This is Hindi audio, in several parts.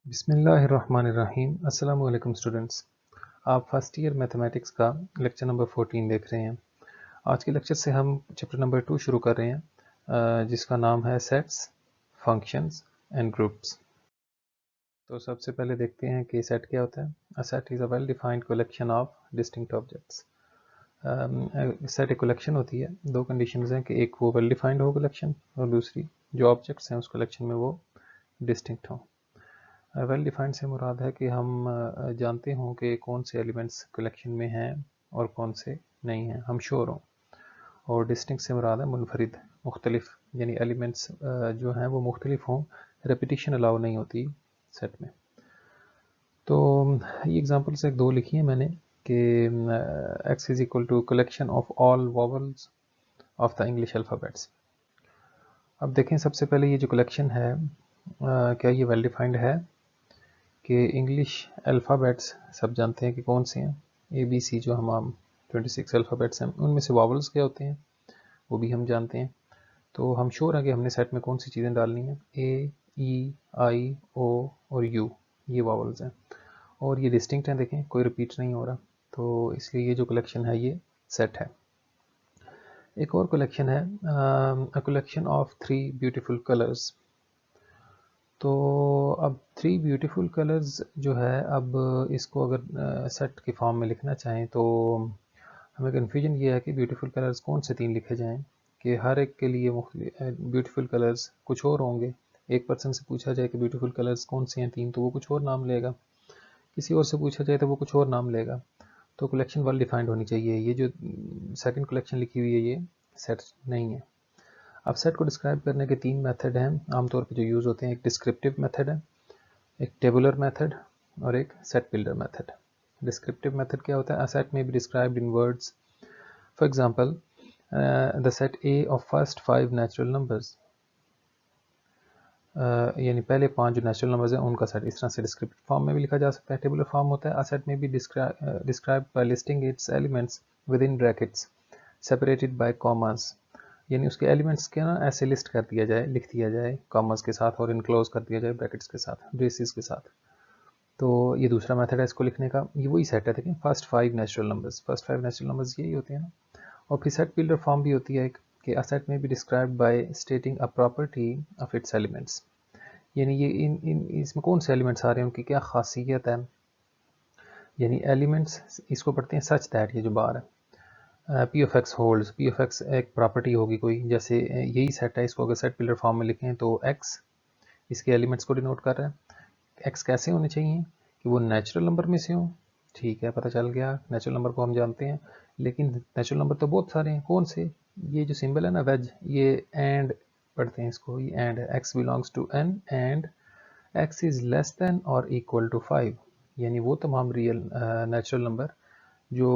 बिस्मिल्लाहिर्रहमानिर्रहीम। अस्सलामु अलैकुम स्टूडेंट्स, आप फर्स्ट ईयर मैथमेटिक्स का लेक्चर नंबर 14 देख रहे हैं। आज के लेक्चर से हम चैप्टर नंबर 2 शुरू कर रहे हैं, जिसका नाम है सेट्स, फंक्शंस एंड ग्रुप्स। तो सबसे पहले देखते हैं कि सेट क्या होता है। A set is a well defined collection of distinct objects. Set एक कलेक्शन होती है, दो कंडीशंस हैं कि एक वो वेल डिफाइंड हो कलेक्शन और दूसरी जो ऑब्जेक्ट्स हैं उस कलेक्शन में वो डिस्टिंक्ट हों। वेल डिफाइंड से मुराद है कि हम जानते हों कि कौन से एलिमेंट्स कलेक्शन में हैं और कौन से नहीं हैं, हम श्योर हों। और डिस्टिंक्ट से मुराद है मुनफरिद, मुख्तलिफ, यानी एलिमेंट्स जो हैं वो मुख्तलिफ हों, रेपिटिशन अलाउ नहीं होती सेट में। तो ये एग्जांपल्स एक दो लिखी हैं मैंने कि x is equal to collection of all vowels of the English alphabets. अब देखें सबसे पहले ये जो कलेक्शन है क्या ये वेल डिफाइंड है कि इंग्लिश अल्फ़ाबेट्स सब जानते हैं कि कौन से हैं, ABC जो हम 26 अल्फ़ाबेट्स हैं उनमें से वावल्स क्या होते हैं वो भी हम जानते हैं। तो हम श्योर हैं कि हमने सेट में कौन सी चीज़ें डालनी हैं, A, E, I, O और U, ये वावल्स हैं और ये डिस्टिंक्ट हैं, देखें कोई रिपीट नहीं हो रहा, तो इसलिए ये जो कलेक्शन है ये सेट है। एक और कलेक्शन है, a collection of 3 beautiful colours. तो अब 3 ब्यूटीफुल कलर्स जो है, अब इसको अगर सेट के फॉर्म में लिखना चाहें तो हमें कन्फ्यूजन ये है कि ब्यूटीफुल कलर्स कौन से 3 लिखे जाएं कि हर एक के लिए ब्यूटीफुल कलर्स कुछ और होंगे। एक पर्सन से पूछा जाए कि ब्यूटीफुल कलर्स कौन से हैं 3, तो वो कुछ और नाम लेगा, किसी और से पूछा जाए तो वो कुछ और नाम लेगा। तो कलेक्शन वेल डिफाइंड होनी चाहिए। ये जो सेकंड कलेक्शन लिखी हुई है ये सेट नहीं है। अब सेट को डिस्क्राइब करने के 3 मेथड हैं आमतौर पर जो यूज़ होते हैं। एक डिस्क्रिप्टिव मेथड है, एक टेबुलर मेथड और एक set builder method. Descriptive method क्या होता है? अ सेट में be described in words. For example, the set A of first 5 natural numbers, यानी पहले 5 जो नेचुरल नंबर्स हैं उनका सेट। इस तरह से डिस्क्रिप्टिव फॉर्म में भी लिखा जा सकता है। टेबुलर फॉर्म होता है, अ सेट में be described bye listing it's elements with in brackets separated by commas, यानी उसके एलिमेंट्स के ना ऐसे लिस्ट कर दिया जाए, लिख दिया जाए कॉमर्स के साथ और इनक्लोज कर दिया जाए ब्रैकेट्स के साथ, ब्रेसेस के साथ। तो ये दूसरा मेथड है इसको लिखने का। ये वही सेट है, देखिए first 5 natural numbers, first 5 natural numbers यही होते हैं ना। और फिर सेट बिल्डर फॉर्म भी होती है एक कि अ सेट में be described bye स्टेटिंग a property of its elements, यानी ये इन इसमें कौन से एलिमेंट्स आ रहे हैं, उनकी क्या खासियत है। यानी एलिमेंट्स इसको पढ़ते हैं सच दैट, ये जो बार है P of x holds, P of x एक प्रॉपर्टी होगी कोई, जैसे यही सेट है, इसको अगर सेट बिल्डर फॉर्म में लिखें तो एक्स इसके एलिमेंट्स को डिनोट कर रहा है। एक्स कैसे होने चाहिए कि वो नेचुरल नंबर में से हो, ठीक है, पता चल गया, नेचुरल नंबर को हम जानते हैं, लेकिन नेचुरल नंबर तो बहुत सारे हैं, कौन से, ये जो सिंबल है ना वेज, ये एंड पढ़ते हैं इसको, ये एंड है, x belongs to N and x is less than और इक्वल टू 5, यानी वो तमाम रियल नेचुरल नंबर जो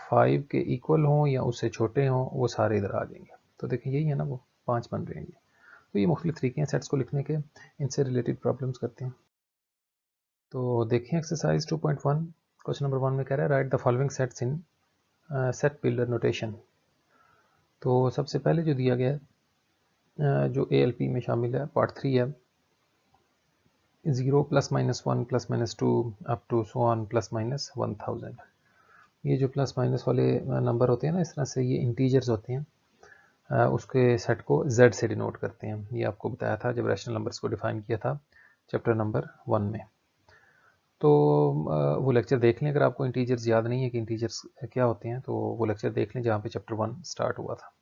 5 के इक्वल हों या उससे छोटे हों वो सारे इधर आ जाएंगे। तो देखिए यही है ना, वो 5 बन रहे हैं ये। तो ये मुख्तलिफ तरीके हैं सेट्स को लिखने के, इनसे रिलेटेड प्रॉब्लम्स करते हैं। तो देखें एक्सरसाइज 2.1, क्वेश्चन नंबर 1 में कह रहा है right the following sets in set builder notation. तो सबसे पहले जो दिया गया है जो ALP में शामिल है, पार्ट 3 है, 0 plus minus 1 plus minus 2 up to so on plus minus 1000। ये जो प्लस माइनस वाले नंबर होते हैं ना, इस तरह से ये इंटीजर्स होते हैं, उसके सेट को Z से डिनोट करते हैं। ये आपको बताया था जब रैशनल नंबर्स को डिफाइन किया था चैप्टर नंबर 1 में। तो वो लेक्चर देख लें अगर आपको इंटीजर्स याद नहीं है कि इंटीजर्स क्या होते हैं, तो वो लेक्चर देख लें जहाँ पे चैप्टर 1 स्टार्ट हुआ था।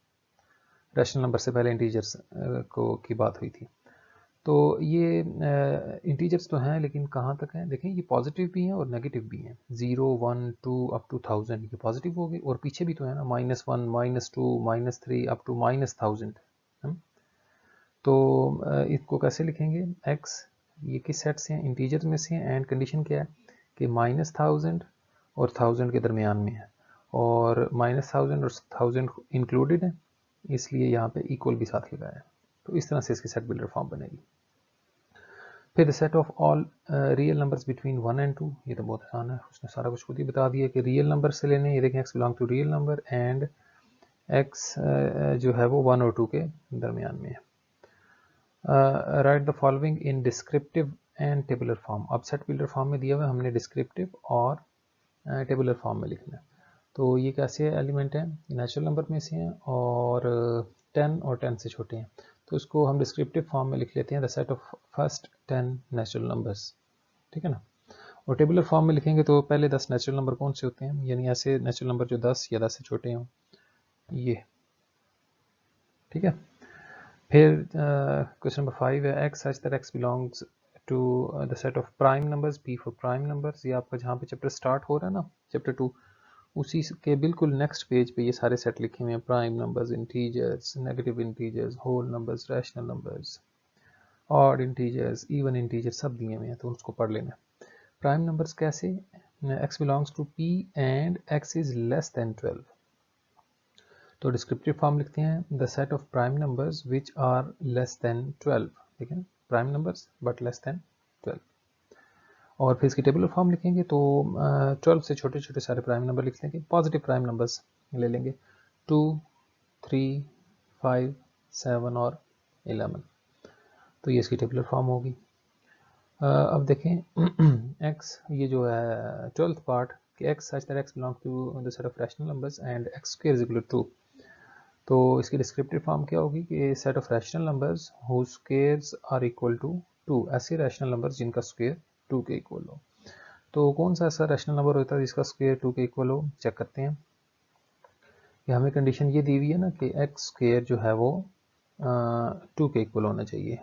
रैशनल नंबर से पहले इंटीजर्स को की बात हुई थी। तो ये इंटीजर्स तो हैं, लेकिन कहाँ तक हैं, देखें ये पॉजिटिव भी हैं और नेगेटिव भी हैं। 0, 1, 2 अप टू 1000 ये पॉजिटिव हो गए, और पीछे भी तो है ना, -1, -2, -3 अप टू -1000। तो इसको कैसे लिखेंगे, x ये किस सेट से हैं, इंटीजर में से हैं, एंड कंडीशन क्या है कि -1000 और 1000 के दरमियान में है, और -1000 और 1000 इंक्लूडेड है, इसलिए यहाँ पे इक्वल भी साथ लगाया है। तो इस तरह से इसकी सेट बिल्डर फॉर्म बनेगी। फिर the set of all real numbers between 1 and 2, ये तो बहुत आसान है, उसने सारा कुछ खुद ही बता दिया कि रियल नंबर से लेने, ये देखें x belong to real number and x जो है वो 1 और 2 के दरमियान में है। Right the following in descriptive and tabular form. अब सेट टेबुलर फॉर्म में दिया हुआ है, हमने डिस्क्रिप्टिव और टेबुलर फॉर्म में लिखना है। तो ये कैसे एलिमेंट हैं, नेचुरल नंबर में से हैं और 10 और 10 से छोटे हैं। तो इसको हम डिस्क्रिप्टिव फॉर्म में लिख लेते हैं, the set of first 10 natural numbers, ठीक है ना। और टेबुलर फॉर्म में लिखेंगे तो पहले 10 नेचुरल नंबर कौन से होते हैं, यानी ऐसे नेचुरल नंबर जो 10 या 10 से छोटे हों, ये, ठीक है। फिर क्वेश्चन नंबर 5 है, x such that x belongs to the set of prime numbers, p for prime numbers. ये आपका जहाँ पे चैप्टर स्टार्ट हो रहा है ना, चैप्टर 2, उसी के बिल्कुल नेक्स्ट पेज पे ये सारे सेट लिखे हुए हैं, prime numbers, integers, negative integers, whole numbers, rational numbers, odd integers, even integers, सब दिए हुए हैं, तो उसको पढ़ लेना। प्राइम नंबर्स कैसे, x belongs to p and x is less than 12। तो डिस्क्रिप्टिव फॉर्म लिखते हैं, the set of prime numbers which are less than 12, ठीक है, prime numbers but less than 12। और फिर इसकी टेबुलर फॉर्म लिखेंगे तो 12 से छोटे छोटे सारे प्राइम नंबर लिख लेंगे, पॉजिटिव प्राइम नंबर्स ले लेंगे, 2, 3, 5, 7 और 11। तो ये इसकी टेबुलर फॉर्म होगी। अब देखें x, ये जो है 12th पार्ट कि x such that x belong to the set of rational numbers and x square is equal to 2। तो इसकी डिस्क्रिप्टिव फॉर्म क्या होगी कि set of rational numbers whose squares are equal to 2, ऐसे रैशनल नंबर्स जिनका स्क्वायर 2 के इक्वल हो। तो कौन सा ऐसा रैशनल नंबर होता है जिसका स्क्वायर 2 के इक्वल हो, चेक करते हैं कि हमें कंडीशन ये दी हुई है ना कि x स्क्वायर जो है वो 2 के इक्वल होना चाहिए।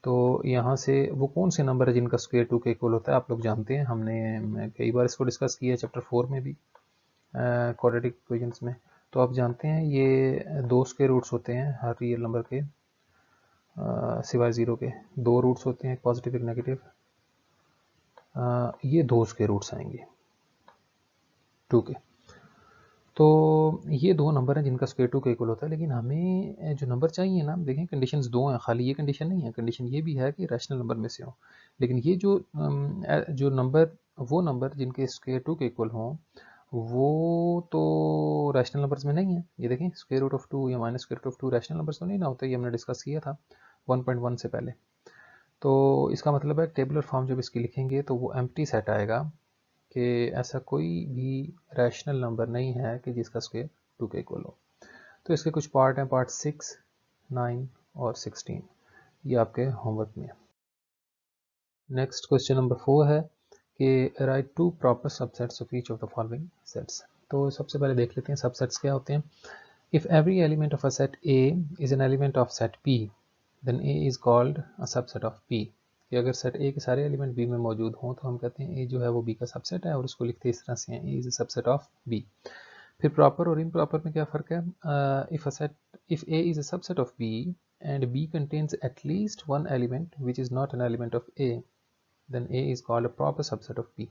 तो यहाँ से वो कौन से नंबर है जिनका स्क्वायर 2 के इक्वल होता है, आप लोग जानते हैं, हमने कई बार इसको डिस्कस किया है चैप्टर 4 में भी, क्वाड्रेटिक इक्वेशंस में। तो आप जानते हैं ये 2 स्क्वायर रूट्स होते हैं हर रियल नंबर के, सिवाय 0 के 2 रूट्स होते हैं, एक पॉजिटिव एक नेगेटिव। ये 2 स्क्वायर रूट्स आएंगे 2 के। तो ये 2 नंबर हैं जिनका स्क्वायर 2 के इक्वल होता है, लेकिन हमें जो नंबर चाहिए ना, देखें कंडीशंस 2 हैं, खाली ये कंडीशन नहीं है, कंडीशन ये भी है कि रैशनल नंबर में से हो। लेकिन ये जो नंबर, वो नंबर जिनके स्क्वायर 2 के इक्वल हों, वो तो रैशनल नंबर्स में नहीं है। ये देखें स्क्वायर रूट ऑफ 2 या minus square root of 2 rational numbers तो नहीं ना होता, ये हमने डिस्कस किया था 1.1 से पहले। तो इसका मतलब है टेबुलर फॉर्म जब इसकी लिखेंगे तो वो एम्प्टी सेट आएगा कि ऐसा कोई भी रैशनल नंबर नहीं है कि जिसका स्क्वायर 2 के इक्वल हो। तो इसके कुछ पार्ट हैं, पार्ट 6, 9 और 16, ये आपके होमवर्क में है। नेक्स्ट क्वेश्चन नंबर 4 है कि right 2 proper subsets of each of the following sets. तो सबसे पहले देख लेते हैं सबसेट्स क्या होते हैं। If every element of a set A is an element of set P, then A is called a subset of P। कि अगर सेट A के सारे एलिमेंट B में मौजूद हों तो हम कहते हैं A जो है वो B का सबसेट है, और उसको लिखते इस तरह से हैं, A is a subset of B। फिर प्रॉपर और इम्प्रॉपर में क्या फ़र्क है, if A is a subset of B and B contains at least one element which is not an element of A, then A is called a proper subset of B।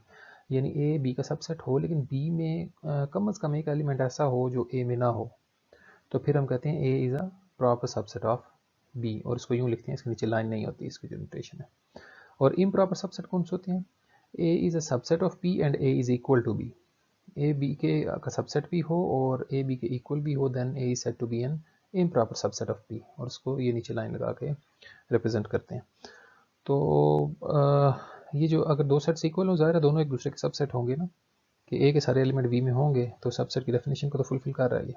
यानी A B का सबसेट हो लेकिन B में कम से कम एक एलिमेंट ऐसा हो जो A में ना हो, तो फिर हम कहते हैं A is a proper subset of B, और इसको यूँ लिखते हैं, इसके नीचे लाइन नहीं होती, इसकी जो नोटेशन है। और इम्प्रॉपर सबसेट कौन से होते हैं, A is a subset of B and A is equal to B। A B के का सबसेट भी हो और ए बी के इक्वल भी हो, then A is said to be an improper subset of B, और उसको ये नीचे लाइन लगा के रिप्रेजेंट करते हैं। तो ये जो अगर दो सेट्स इक्वल हो, ज़ाहिर है दोनों एक दूसरे के सबसेट होंगे ना, कि ए के सारे एलिमेंट बी में होंगे, तो सबसेट की डेफिनेशन को तो फुलफिल कर रहा है ये।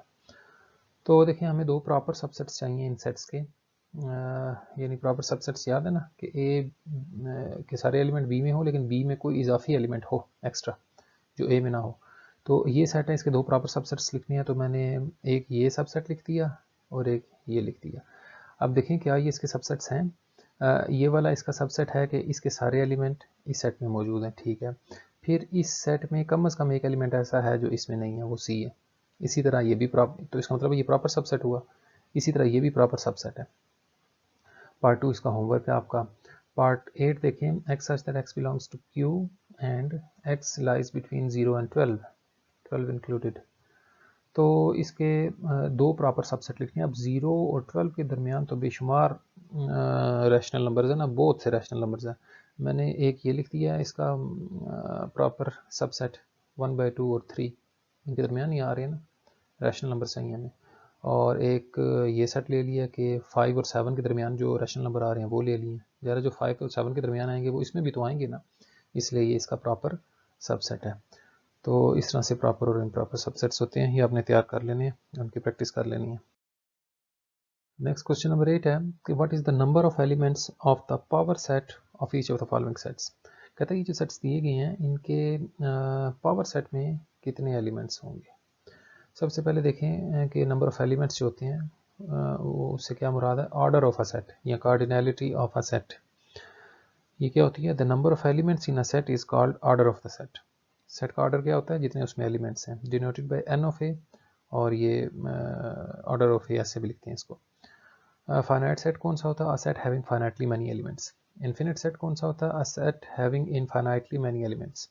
तो देखिए हमें 2 प्रॉपर सबसेट्स चाहिए इन सेट्स के, यानी प्रॉपर सबसेट्स याद है ना कि ए के सारे एलिमेंट बी में हो लेकिन बी में कोई इजाफी एलिमेंट हो एक्स्ट्रा जो ए में ना हो। तो ये सेट है, इसके 2 प्रॉपर सबसेट्स लिखने हैं, तो मैंने एक ये सबसेट लिख दिया और एक ये लिख दिया। अब देखें क्या ये इसके सबसेट्स हैं। ये वाला इसका सबसेट है कि इसके सारे एलिमेंट इस सेट में मौजूद हैं, ठीक है। फिर इस सेट में कम से कम एक एलिमेंट ऐसा है जो इसमें नहीं है, वो सी है। इसी तरह ये भी प्रॉपर, तो इसका मतलब ये प्रॉपर सबसेट हुआ। इसी तरह ये भी प्रॉपर सबसेट है। पार्ट 2 इसका होमवर्क है आपका। पार्ट 8 देखें, x such that x belongs to Q and x lies between 0 and 12 included. तो इसके 2 प्रॉपर सबसेट लिखने हैं। अब 0 और 12 के दरमियान तो बेशुमार रैशनल नंबर्स हैं ना, बहुत से रैशनल नंबर्स हैं। मैंने एक ये लिख दिया है इसका प्रॉपर सबसेट 1/2 और 3, इनके दरमियान ही आ रहे हैं ना, रैशनल नंबर चाहिए हमें। और एक ये सेट ले लिया कि 5 और 7 के दरमियान जो रैशनल नंबर आ रहे हैं वो ले लिए। ज़रा जो 5 और 7 के दरमियान आएंगे वो इसमें भी तो आएंगे ना, इसलिए ये इसका प्रॉपर सबसेट है। तो इस तरह से प्रॉपर और इम्प्रॉपर सबसेट्स होते हैं, ये आपने तैयार कर लेने हैं, उनकी प्रैक्टिस कर लेनी है। नेक्स्ट क्वेश्चन नंबर 8 है कि what is the number of elements of the power set of each of the following sets. कहता है ये जो सेट्स दिए गए हैं इनके पावर सेट में कितने एलिमेंट्स होंगे। सबसे पहले देखें कि नंबर ऑफ एलिमेंट्स जो होते हैं वो उससे क्या मुराद है, ऑर्डर ऑफ अ सेट या कार्डिनैलिटी ऑफ अ सेट। ये क्या होती है, the number of elements in a set is called order of the set. Set का ऑर्डर क्या होता है, जितने उसमें एलिमेंट्स हैं, डिनोटेड बाय एन ऑफ ए, और ये ऑर्डर ऑफ ए ऐसे भी लिखते हैं इसको। फाइनाइट सेट कौन सा होता है, a set having finitely many elements. Infinite set कौन सा होता है, a set having infinitely many elements.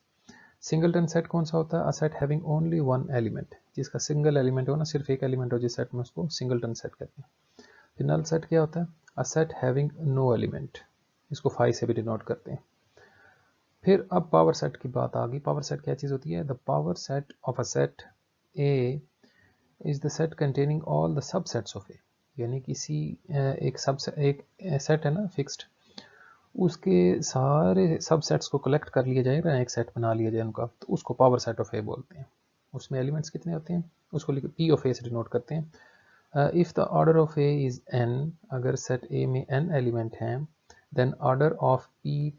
Singleton set कौन सा होता है, a set having only one element, जिसका सिंगल एलिमेंट हो ना, सिर्फ एक एलिमेंट हो जिस सेट में, उसको सिंगलटन सेट कहते हैं। फिर नल सेट क्या होता है, a set having no element, इसको फाई से भी डिनोट करते हैं। फिर अब पावर सेट की बात आ गई। पावर सेट क्या चीज़ होती है, the power set of a set A is the set containing all the subsets of A. यानी किसी एक सेट है ना फिक्स्ड, उसके सारे सबसेट्स को कलेक्ट कर लिया जाएगा, एक सेट बना लिया जाए उनका, तो उसको पावर सेट ऑफ ए बोलते हैं। उसमें एलिमेंट्स कितने होते हैं, उसको पी ऑफ ए से डिनोट करते हैं। If the order of A is N, अगर सेट ए में एन एलिमेंट हैं, then order of P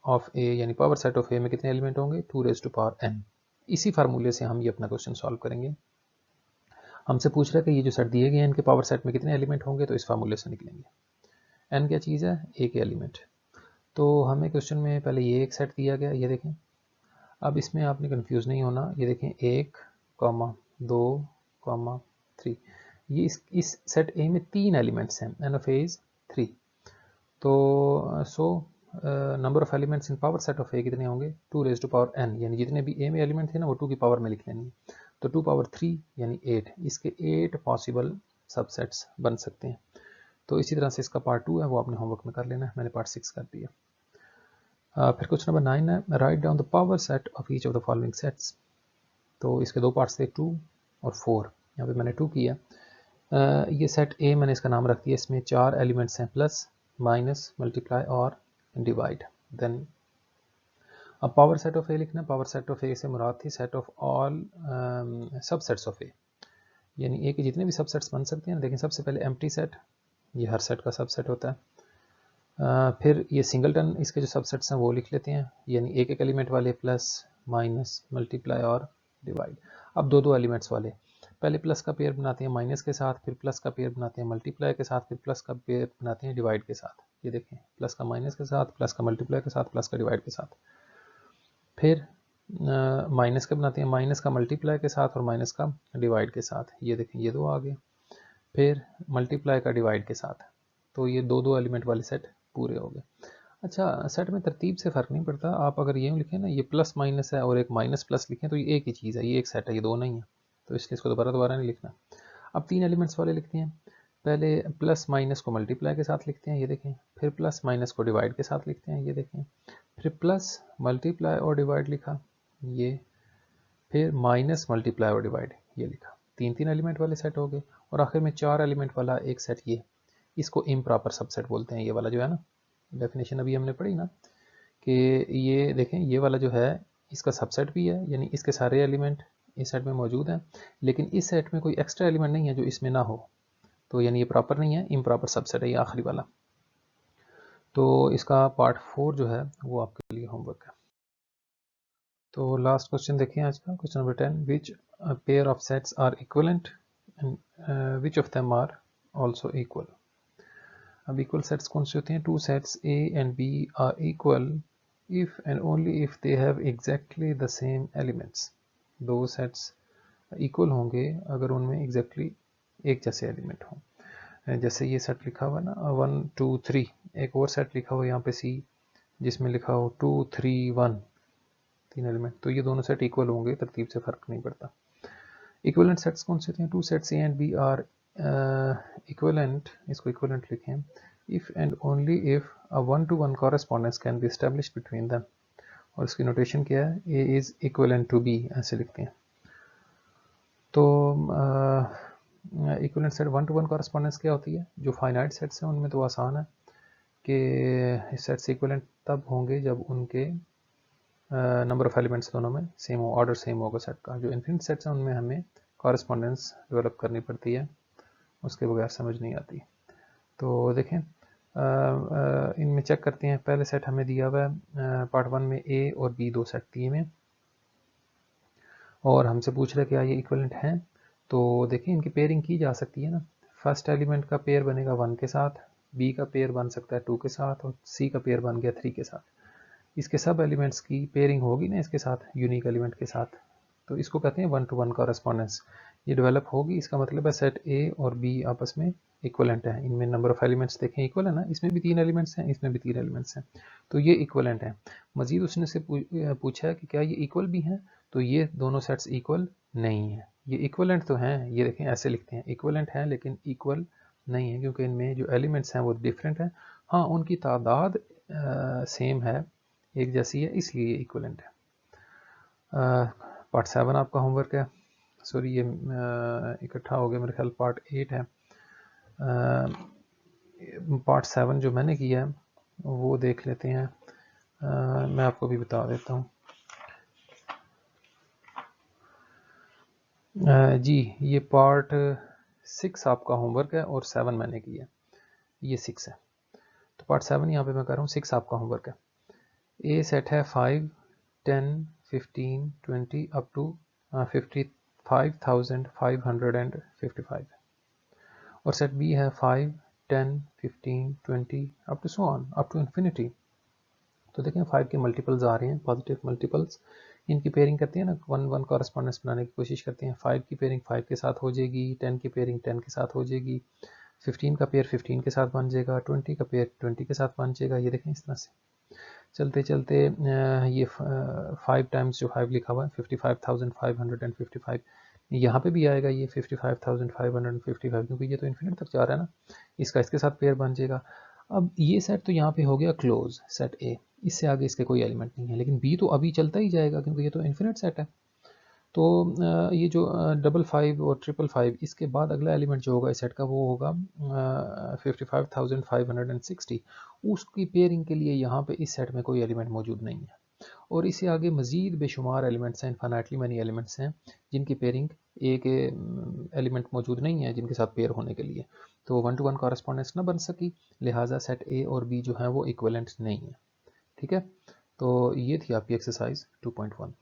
of A यानी पावर सेट ऑफ ए में कितने एलिमेंट होंगे, 2⁻n। इसी फार्मूले से हम ये अपना क्वेश्चन सॉल्व करेंगे। हमसे पूछ रहा है कि ये जो सेट दिए गए हैं इनके पावर सेट में कितने एलिमेंट होंगे, तो इस फार्मूले से निकलेंगे। n क्या चीज़ है, एक एलिमेंट। तो हमें क्वेश्चन में पहले ये एक सेट दिया गया, ये देखें। अब इसमें आपने कंफ्यूज नहीं होना, ये देखें 1, 2, 3, ये इस सेट ए में 3 एलिमेंट्स हैं, एन ऑफ ए इज 3। तो number of elements in power set of A कितने होंगे, 2⁻n, यानी जितने भी ए में एलिमेंट थे ना वो 2 की पावर में लिख लेनी है। तो 2 पावर 3 यानी 8, इसके 8 पॉसिबल सबसेट्स बन सकते हैं। तो इसी तरह से इसका पार्ट 2 है वो आपने होमवर्क में कर लेना है, मैंने पार्ट 6 कर दिया। फिर क्वेश्चन नंबर 9 है, write down the power set of each of the following sets. तो इसके दो पार्ट्स थे, 2 और 4, यहाँ पे मैंने 2 किया। ये सेट ए मैंने इसका नाम रख दिया, इसमें 4 एलिमेंट्स हैं, प्लस, माइनस, मल्टीप्लाई और डिवाइड। देन अब पावर सेट ऑफ ए लिखना, पावर सेट ऑफ ए से मुराद थी set of all subsets of A, यानी ए के जितने भी सबसेट्स बन सकते हैं। लेकिन सबसे पहले एम्प्टी सेट, ये हर सेट का सबसेट होता है। फिर ये सिंगलटन, इसके जो सबसेट्स हैं वो लिख लेते हैं, यानी एक एक एलिमेंट वाले, प्लस, माइनस, मल्टीप्लाई और डिवाइड। अब दो दो एलिमेंट्स वाले, पहले प्लस का पेयर बनाते हैं माइनस के साथ, फिर प्लस का पेयर बनाते हैं मल्टीप्लाई के साथ, फिर प्लस का पेयर बनाते हैं डिवाइड के साथ। ये देखें, प्लस का माइनस के साथ, प्लस का मल्टीप्लाई के साथ, प्लस का डिवाइड के साथ। फिर माइनस का बनाते हैं माइनस का मल्टीप्लाई के साथ और माइनस का डिवाइड के साथ। ये देखें, ये दो आ गए। फिर मल्टीप्लाई का डिवाइड के साथ। तो ये दो दो एलिमेंट वाले सेट पूरे हो गए। अच्छा, सेट में तरतीब से फ़र्क नहीं पड़ता, आप अगर ये लिखें ना, ये प्लस माइनस है और एक माइनस प्लस लिखें तो ये एक ही चीज़ है, ये एक सेट है, ये दो नहीं है, तो इसलिए इसको दोबारा नहीं लिखना। अब 3 एलिमेंट्स वाले लिखते हैं। पहले प्लस माइनस को मल्टीप्लाई के साथ लिखते हैं, ये देखें। फिर प्लस माइनस को डिवाइड के साथ लिखते हैं, ये देखें। फिर प्लस मल्टीप्लाई और डिवाइड लिखा, ये। फिर माइनस मल्टीप्लाई और डिवाइड, ये लिखा। 3 एलिमेंट वाले सेट हो गए। और आखिर में 4 एलिमेंट वाला एक सेट, ये, इसको इम्प्रॉपर सबसेट बोलते हैं। ये वाला जो है ना, डेफिनेशन अभी हमने पढ़ी ना, कि ये देखें, ये वाला जो है इसका सबसेट भी है, यानी इसके सारे एलिमेंट इस सेट में मौजूद हैं, लेकिन इस सेट में कोई एक्स्ट्रा एलिमेंट नहीं है जो इसमें ना हो, तो यानी ये प्रॉपर नहीं है, इम्प्रॉपर सबसेट है ये आखिरी वाला। तो इसका पार्ट 4 जो है वो आपके लिए होमवर्क है। तो लास्ट क्वेश्चन देखिए आज का, question number 10, which pair of sets are equivalent and which of them are also equal. अब इक्वल सेट्स कौन से होते हैं, 2 sets A and B are equal if and only if they have exactly the same elements. दो सेट्स इक्वल होंगे अगर उनमें एग्जैक्टली एक जैसे एलिमेंट हों। जैसे ये सेट लिखा हुआ है ना, 1 2 3, एक और सेट लिखा हुआ है यहाँ पे सी, जिसमें लिखा हो 2 3 1, 3 एलिमेंट, तो ये दोनों सेट इक्वल होंगे, तरतीब से फ़र्क नहीं पड़ता। इक्वलेंट सेट्स कौन से होते हैं, 2 sets A and B are equivalent, इसको इक्वलेंट लिखें, if and only if a 1-to-1 correspondence can be establish between them. और इसकी नोटेशन क्या है, A is equivalent to B, ऐसे लिखते हैं। तो इक्वलेंट सेट 1-to-1 कॉरेस्पॉन्डेंस क्या होती है, जो फाइनाइट सेट्स हैं उनमें तो आसान है कि सेट्स इक्वलेंट तब होंगे जब उनके नंबर ऑफ एलिमेंट्स दोनों में सेम हो, ऑर्डर सेम होगा सेट का। जो इन्फिनिट सेट्स हैं उनमें हमें कॉरेस्पॉन्डेंस डेवलप करनी पड़ती है, उसके बगैर समझ नहीं आती। तो देखें इनमें चेक करते हैं। पहले सेट हमें दिया हुआ है पार्ट 1 में ए और बी दो सेट दिए में, और हमसे पूछ रहा है क्या ये इक्वलेंट हैं। तो देखिए इनकी पेयरिंग की जा सकती है ना। फर्स्ट एलिमेंट का पेयर बनेगा 1 के साथ, बी का पेयर बन सकता है 2 के साथ, और सी का पेयर बन गया 3 के साथ। इसके सब एलिमेंट्स की पेयरिंग होगी ना इसके साथ, यूनिक एलिमेंट के साथ, तो इसको कहते हैं 1 to 1 कॉरेस्पॉन्डेंस। ये डेवलप होगी, इसका मतलब है सेट ए और बी आपस में इक्वलेंट है। इनमें नंबर ऑफ एलिमेंट्स देखें इक्वल है ना, इसमें भी 3 एलिमेंट्स हैं, इसमें भी 3 एलिमेंट्स हैं, तो ये इक्वलेंट है। मजीद उसने से पूछा है कि क्या ये इक्वल भी हैं, तो ये दोनों सेट्स इक्वल नहीं है। ये इक्वलेंट तो हैं, ये देखें ऐसे लिखते हैं, इक्वलेंट हैं लेकिन इक्वल नहीं है, क्योंकि इनमें जो एलिमेंट्स हैं वो डिफरेंट हैं। हाँ, उनकी तादाद सेम है, एक जैसी है, इसलिए ये इक्वलेंट है। पार्ट 7 आपका होमवर्क है, सॉरी ये इकट्ठा हो गया, मेरे ख्याल पार्ट 8 है। पार्ट 7 जो मैंने किया है वो देख लेते हैं। मैं आपको भी बता देता हूँ। जी, ये पार्ट 6 आपका होमवर्क है और 7 मैंने किया है, ये 6 है। तो पार्ट 7 यहाँ पे मैं कर रहा हूँ, 6 आपका होमवर्क है। ए सेट है 5, 10, 15, 20 अप टू 55,555, और सेट बी है 5, 10, 15, 20 up to so on, up to infinity. तो देखें 5 के मल्टीपल्स आ रहे हैं, पॉजिटिव मल्टीपल्स। इनकी पेयरिंग करते हैं ना, 1-1 कॉरेस्पॉन्डेंस बनाने की कोशिश करते हैं। 5 की पेयरिंग 5 के साथ हो जाएगी, 10 की पेयरिंग 10 के साथ हो जाएगी, 15 का पेयर 15 के साथ बन जाएगा, 20 का पेयर 20 के साथ बन जाएगा। ये देखें इस तरह से चलते चलते ये 5 टाइम्स जो 5 लिखा हुआ है 55,555, यहाँ पे भी आएगा ये 55,555, क्योंकि ये तो इन्फिनिट तक जा रहा है ना, इसका इसके साथ पेयर बन जाएगा। अब ये सेट तो यहाँ पे हो गया क्लोज, सेट ए, इससे आगे इसके कोई एलिमेंट नहीं है, लेकिन बी तो अभी चलता ही जाएगा क्योंकि ये तो इन्फिनिट सेट है। तो ये जो 55 और 555, इसके बाद अगला एलिमेंट जो होगा इस सेट का वो होगा 55,560। उसकी पेयरिंग के लिए यहाँ पे इस सेट में कोई एलिमेंट मौजूद नहीं है, और इससे आगे मज़ीद बेशुमार एलिमेंट्स हैं, इनफाइनाइटली मैनी एलिमेंट्स हैं जिनकी पेयरिंग एक एलिमेंट मौजूद नहीं है जिनके साथ पेयर होने के लिए, तो 1 to 1 कॉरेस्पॉन्डेंस ना बन सकी, लिहाजा सेट ए और बी जो है वो इक्वलेंट नहीं है। ठीक है, तो ये थी आपकी एक्सरसाइज 2.1।